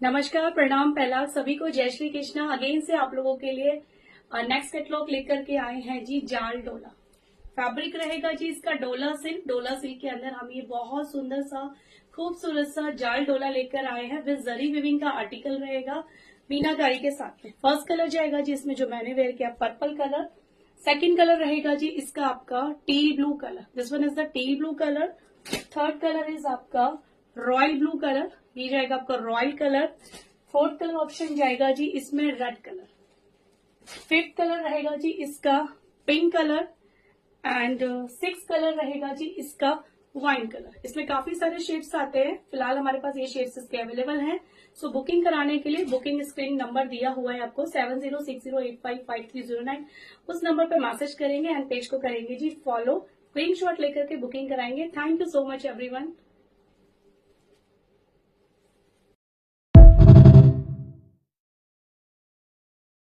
नमस्कार, प्रणाम, पहला सभी को जय श्री कृष्णा। अगेन से आप लोगों के लिए नेक्स्ट कैटलॉग लेकर के आए हैं जी। जाल डोला फैब्रिक रहेगा जी इसका डोला सिल्क के अंदर हम ये बहुत सुंदर सा खूबसूरत सा जाल डोला लेकर आए हैं। विद जरी विविंग का आर्टिकल रहेगा मीनाकारी के साथ में। फर्स्ट कलर जाएगा जी इसमें जो मैंने वेयर किया पर्पल कलर। सेकंड कलर रहेगा जी इसका आपका teal blue colour, this one is the teal blue colour. Third colour is आपका रॉयल ब्लू कलर, ये जाएगा आपका royal colour. Fourth colour option जाएगा जी इसमें रेड कलर। फिफ्थ कलर रहेगा जी इसका pink colour and six colour रहेगा जी इसका वाइन कलर। इसमें काफी सारे शेड्स आते हैं, फिलहाल हमारे पास ये शेड्स इसके अवेलेबल हैं। सो बुकिंग कराने के लिए बुकिंग स्क्रीन नंबर दिया हुआ है आपको 7060855309, उस नंबर पर मैसेज करेंगे एंड पेज को करेंगे जी फॉलो। स्क्रीनशॉट लेकर के बुकिंग कराएंगे। Thank you so much everyone.